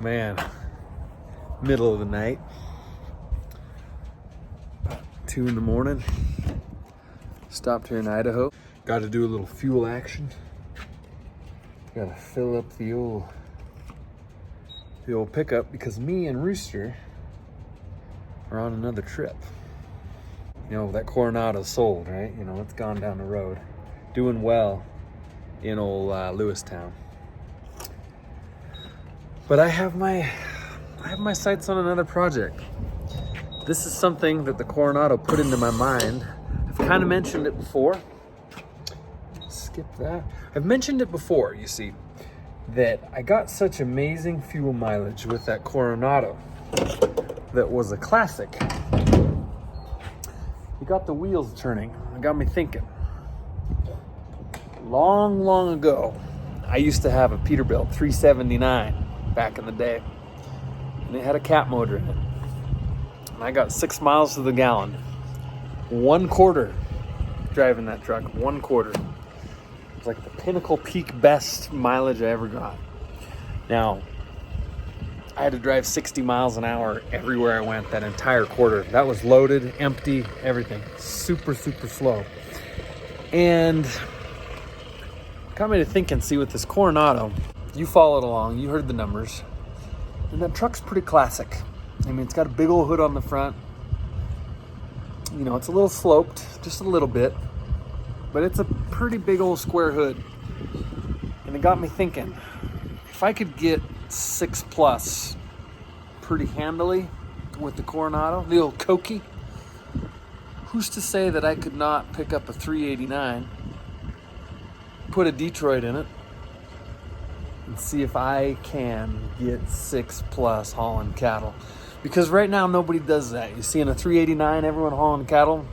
Man, middle of the night, about 2 in the morning. Stopped here in Idaho. Got to do a little fuel action. Got to fill up the old pickup because me and Rooster are on another trip. You know, that Coronado sold, right? You know, it's gone down the road. Doing well in old Lewistown. But I have my sights on another project. This is something that the Coronado put into my mind. I've kind of mentioned it before. Skip that. I've mentioned it before, you see, that I got such amazing fuel mileage with that Coronado that was a classic. It got the wheels turning. It got me thinking. Long ago, I used to have a Peterbilt 379 back in the day. And it had a cat motor in it. And I got 6 miles to the gallon. 1/4 driving that truck, 1/4. It was like the pinnacle peak best mileage I ever got. Now, I had to drive 60 miles an hour everywhere I went that entire quarter. That was loaded, empty, everything. Super slow. And got me to think and see with this Coronado. You followed along, you heard the numbers. And that truck's pretty classic. I mean, it's got a big old hood on the front. You know, it's a little sloped, just a little bit. But it's a pretty big old square hood. And it got me thinking, if I could get 6+ pretty handily with the Coronado, the old Cokie, who's to say that I could not pick up a 389, put a Detroit in it, and see if I can get 6+ hauling cattle. Because right now nobody does that. You see in a 389, everyone hauling cattle,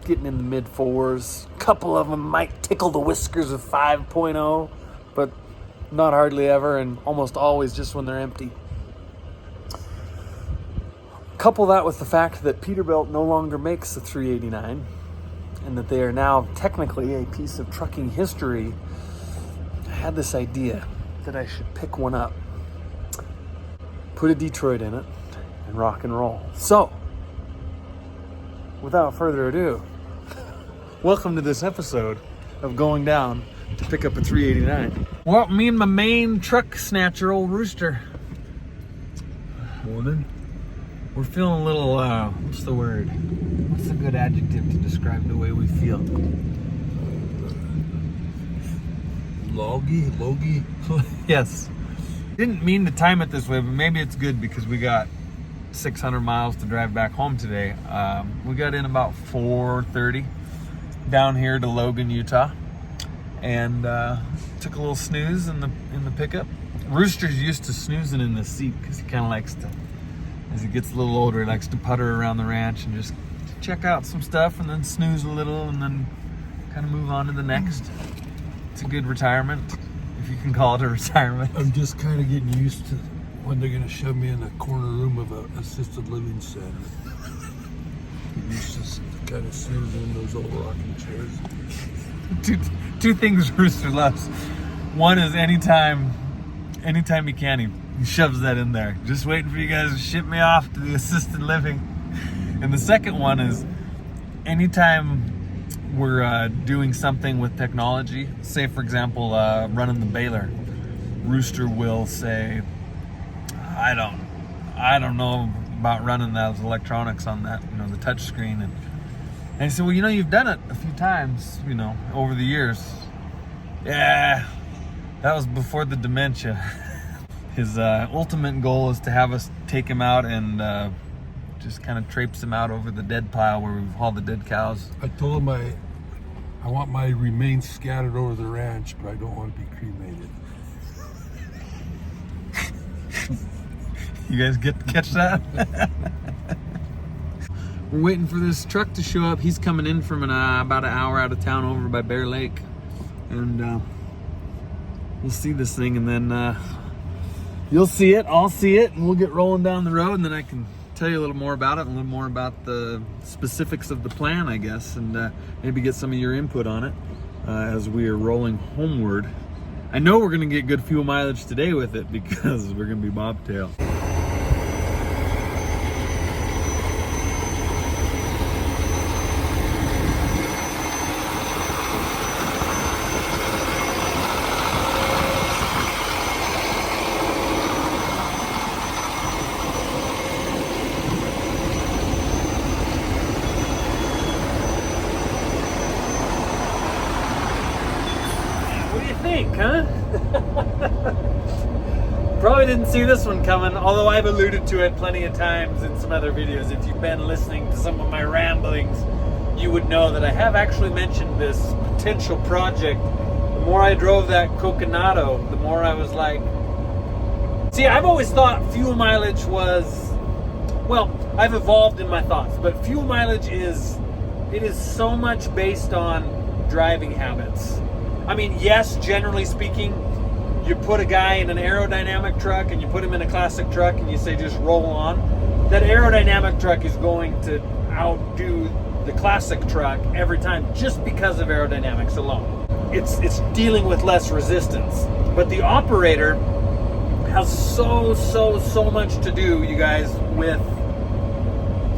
getting in the mid-4s. A couple of them might tickle the whiskers of 5.0, but not hardly ever, and almost always just when they're empty. Couple that with the fact that Peterbilt no longer makes the 389, and that they are now technically a piece of trucking history. I had this idea that I should pick one up, put a Detroit in it, and rock and roll. So, without further ado, welcome to this episode of Going Down to Pick Up a 389. Well, me and my main truck snatcher, old Rooster. Morning. We're feeling a little, what's the word? What's a good adjective to describe the way we feel? Logy. Yes. Didn't mean to time it this way, but maybe it's good because we got 600 miles to drive back home today. We got in about 4:30 down here to Logan, Utah, and took a little snooze in the pickup. Rooster's used to snoozing in the seat because he kind of likes to, as he gets a little older, he likes to putter around the ranch and just check out some stuff and then snooze a little and then kind of move on to the next. It's a good retirement, if you can call it a retirement. I'm just kind of getting used to when they're going to shove me in the corner room of an assisted living center. I'm used to kind of snoozing in those old rocking chairs. Two things Rooster loves. One is anytime he can, he shoves that in there. Just waiting for you guys to ship me off to the assisted living. And the second one is anytime we're doing something with technology, say for example running the baler, Rooster will say, I don't know about running those electronics on that, you know, the touch screen. And I said, well, you know, you've done it a few times, you know, over the years. Yeah, that was before the dementia. His ultimate goal is to have us take him out and just kind of traipse him out over the dead pile where we've hauled the dead cows. I told him I want my remains scattered over the ranch, but I don't want to be cremated. You guys catch that? We're waiting for this truck to show up. He's coming in from about an hour out of town over by Bear Lake. And we'll see this thing, and then you'll see it, I'll see it, and we'll get rolling down the road, and then I can tell you a little more about it, a little more about the specifics of the plan, I guess, and maybe get some of your input on it as we are rolling homeward I know we're gonna get good fuel mileage today with it because we're gonna be Bobtail. Huh? Probably didn't see this one coming, although I've alluded to it plenty of times in some other videos. If you've been listening to some of my ramblings, you would know that I have actually mentioned this potential project. The more I drove that Coconado, the more I was like, see, I've always thought fuel mileage was, well, I've evolved in my thoughts, but fuel mileage is so much based on driving habits. I mean, yes, generally speaking, you put a guy in an aerodynamic truck and you put him in a classic truck and you say just roll on. That aerodynamic truck is going to outdo the classic truck every time just because of aerodynamics alone. It's dealing with less resistance. But the operator has so much to do, you guys, with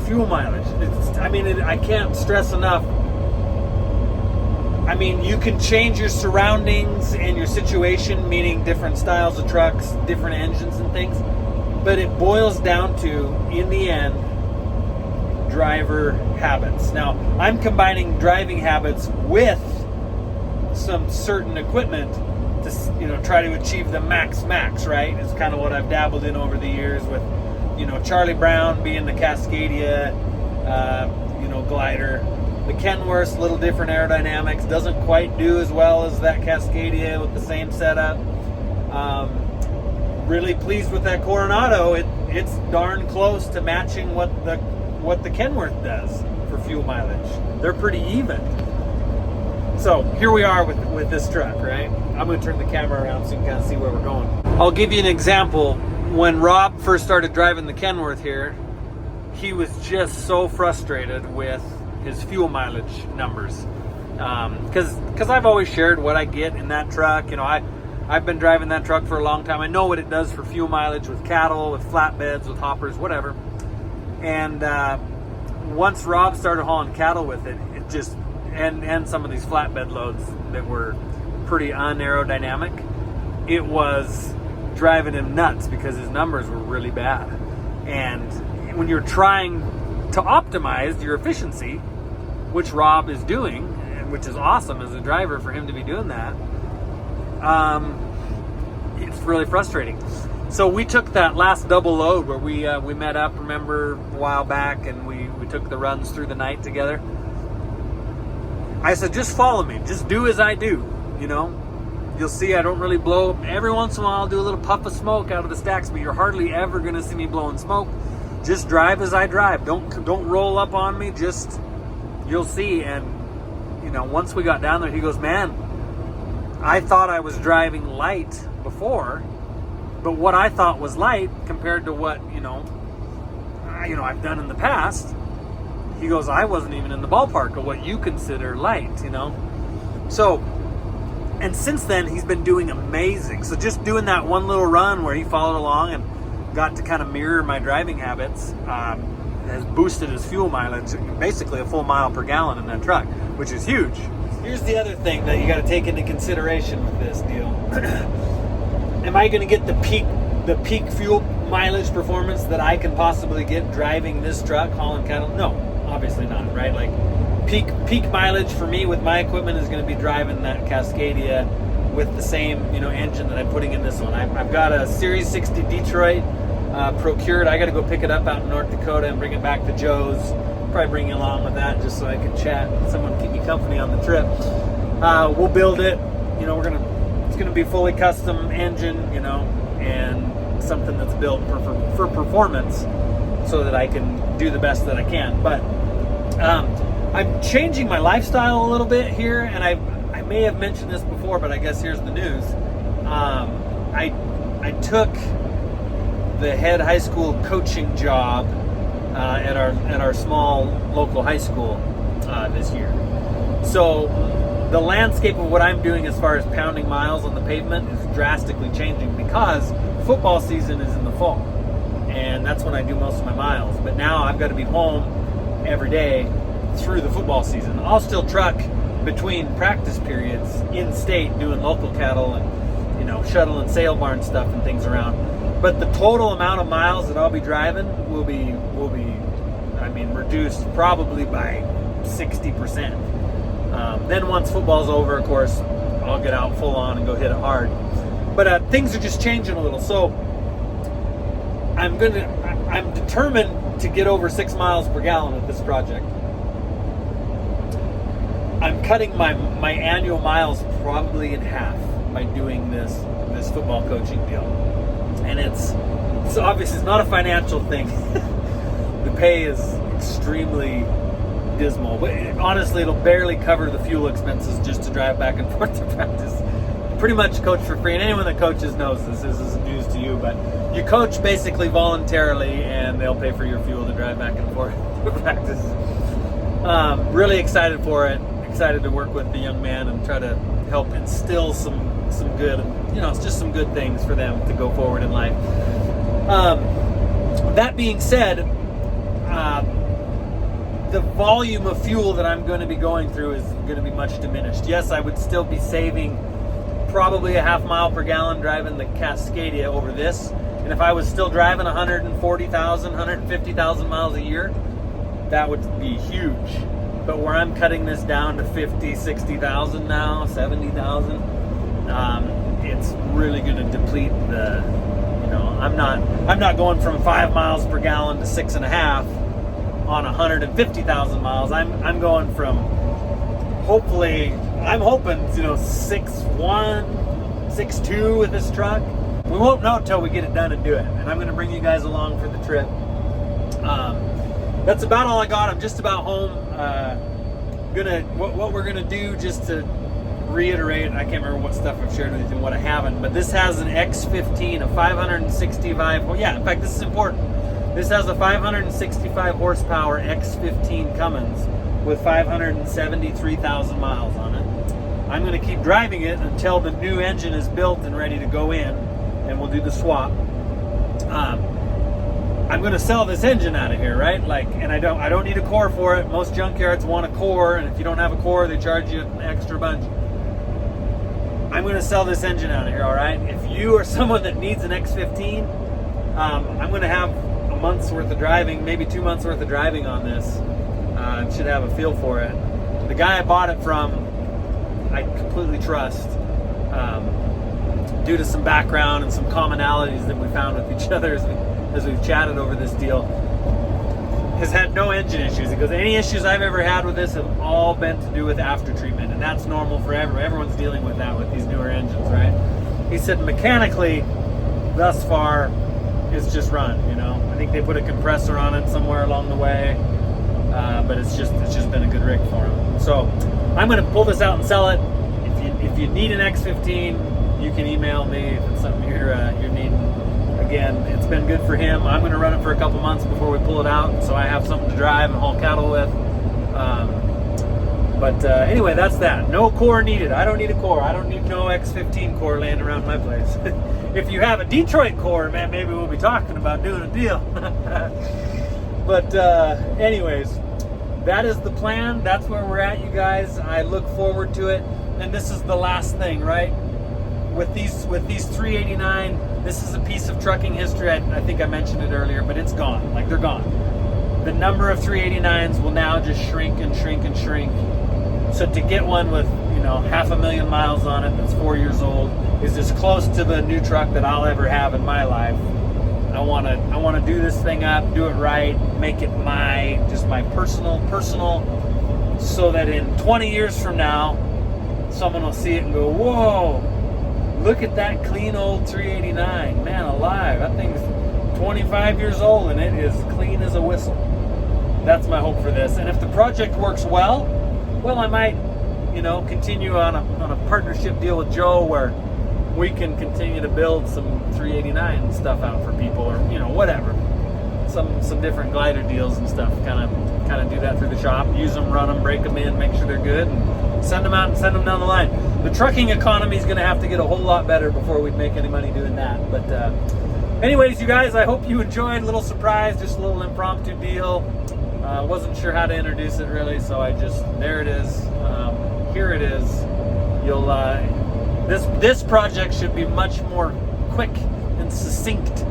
fuel mileage. I can't stress enough. I mean, you can change your surroundings and your situation, meaning different styles of trucks, different engines and things, but it boils down to, in the end, driver habits. Now, I'm combining driving habits with some certain equipment to, try to achieve the max, right? It's kind of what I've dabbled in over the years with, Charlie Brown being the Cascadia, glider. The Kenworth's a little different aerodynamics, doesn't quite do as well as that Cascadia with the same setup. Really pleased with that Coronado. It's darn close to matching what the Kenworth does for fuel mileage. They're pretty even. So here we are with this truck, right? I'm going to turn the camera around so you can kind of see where we're going. I'll give you an example. When Rob first started driving the Kenworth here, he was just so frustrated with his fuel mileage numbers, because I've always shared what I get in that truck. I've been driving that truck for a long time. I know what it does for fuel mileage with cattle, with flatbeds, with hoppers, whatever. And once Rob started hauling cattle with it, it just and some of these flatbed loads that were pretty unaerodynamic, it was driving him nuts because his numbers were really bad. And when you're trying to optimize your efficiency, which Rob is doing, and which is awesome as a driver for him to be doing that, it's really frustrating. So we took that last double load where we met up, remember, a while back, and we took the runs through the night together. I said, just follow me, just do as I do, You'll see I don't really blow. Every once in a while I'll do a little puff of smoke out of the stacks, but you're hardly ever gonna see me blowing smoke. Just drive as I drive. Don't roll up on me. Just, you'll see. And once we got down there, he goes, man, I thought I was driving light before, but what I thought was light compared to what I've done in the past. He goes, I wasn't even in the ballpark of what you consider light. So, and since then he's been doing amazing. So just doing that one little run where he followed along and got to kind of mirror my driving habits has boosted his fuel mileage, basically a full mile per gallon in that truck, which is huge. Here's the other thing that you got to take into consideration with this deal. Am I going to get the peak fuel mileage performance that I can possibly get driving this truck hauling cattle? No, obviously not, right? Like peak mileage for me with my equipment is going to be driving that Cascadia with the same engine that I'm putting in this one. I've got a Series 60 Detroit procured. I got to go pick it up out in North Dakota and bring it back to Joe's. Probably bring you along with that just so I can chat and someone keep me company on the trip. We'll build it. It's gonna be fully custom engine, and something that's built for performance, so that I can do the best that I can. But I'm changing my lifestyle a little bit here, and I may have mentioned this before, but I guess here's the news. I took the head high school coaching job at our small local high school this year. So the landscape of what I'm doing as far as pounding miles on the pavement is drastically changing because football season is in the fall, and that's when I do most of my miles. But now I've got to be home every day through the football season. I'll still truck between practice periods in state doing local cattle and shuttle and sale barn stuff and things around. But the total amount of miles that I'll be driving will be reduced probably by 60%. Then once football's over, of course, I'll get out full on and go hit it hard. But things are just changing a little. So I'm determined to get over 6 miles per gallon with this project. I'm cutting my annual miles probably in half by doing this football coaching deal. And it's obviously it's not a financial thing. The pay is extremely dismal, but honestly it'll barely cover the fuel expenses just to drive back and forth to practice. Pretty much coach for free, and anyone that coaches knows this isn't news to you, but you coach basically voluntarily and they'll pay for your fuel to drive back and forth to practice. Really excited for it, excited to work with the young man and try to help instill some good, it's just some good things for them to go forward in life. That being said, the volume of fuel that I'm going to be going through is going to be much diminished. Yes, I would still be saving probably a half mile per gallon driving the Cascadia over this. And if I was still driving 140,000, 150,000 miles a year, that would be huge. But where I'm cutting this down to 50, 60,000 now, 70,000, it's really going to deplete the, I'm not going from 5 miles per gallon to 6.5 on 150,000 miles. I'm going from I'm hoping 6.1, 6.2 with this truck. We won't know until we get it done and do it. And I'm going to bring you guys along for the trip. That's about all I got. I'm just about home. What we're gonna do, just to reiterate, I can't remember what stuff I've shared with you and what I haven't, but this has an X15, a 565. Well, yeah, in fact, this is important. This has a 565 horsepower X15 Cummins with 573,000 miles on it. I'm going to keep driving it until the new engine is built and ready to go in, and we'll do the swap. I'm going to sell this engine out of here, right? And I don't need a core for it. Most junkyards want a core, and if you don't have a core, they charge you an extra bunch. I'm going to sell this engine out of here, all right? If you are someone that needs an X15, I'm going to have a month's worth of driving, maybe 2 months worth of driving on this. Should have a feel for it. The guy I bought it from, I completely trust, due to some background and some commonalities that we found with each other as we've chatted over this deal, has had no engine issues. He goes, any issues I've ever had with this have all been to do with after treatment, and that's normal for everyone's dealing with that with these newer engines, right? He said mechanically, thus far, it's just run. I think they put a compressor on it somewhere along the way, but it's just been a good rig for him. So I'm going to pull this out and sell it. If you need an X15, you can email me if it's something you're needing. Again, it's been good for him. I'm going to run it for a couple months before we pull it out, so I have something to drive and haul cattle with. Anyway, that's that. No core needed. I don't need a core. I don't need no X15 core laying around my place. If you have a Detroit core, man, maybe we'll be talking about doing a deal. But anyways, that is the plan. That's where we're at, you guys. I look forward to it. And this is the last thing, right? With these 389, this is a piece of trucking history. I think I mentioned it earlier, but it's gone. They're gone. The number of 389s will now just shrink and shrink and shrink. So to get one with 500,000 miles on it that's 4 years old is as close to the new truck that I'll ever have in my life. I want to do this thing up, do it right, make it my personal, so that in 20 years from now, someone will see it and go, whoa, look at that clean old 389. Man alive, that thing's 25 years old and it is clean as a whistle. That's my hope for this. And if the project works well, I might, continue on a partnership deal with Joe where we can continue to build some 389 stuff out for people, or whatever. Some different glider deals and stuff. Kind of do that through the shop. Use them, run them, break them in, make sure they're good, and send them out and send them down the line. The trucking economy is going to have to get a whole lot better before we make any money doing that. But anyways, you guys, I hope you enjoyed. A little surprise, just a little impromptu deal. Wasn't sure how to introduce it really, so I just, there it is. Here it is. You'll this project should be much more quick and succinct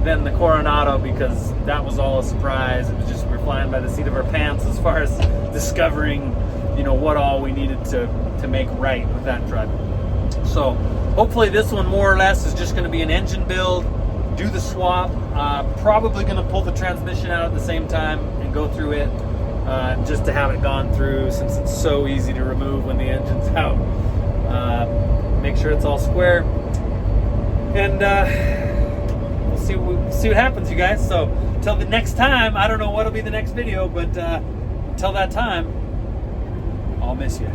than the Coronado, because that was all a surprise. It was just, we're flying by the seat of our pants as far as discovering, you know, what all we needed to make right with that truck. So hopefully this one more or less is just going to be an engine build, do the swap, probably going to pull the transmission out at the same time and go through it, just to have it gone through, since it's so easy to remove when the engine's out. Make sure it's all square, and we'll see what happens, you guys. So until the next time, I don't know what'll be the next video, but until that time, I'll miss you.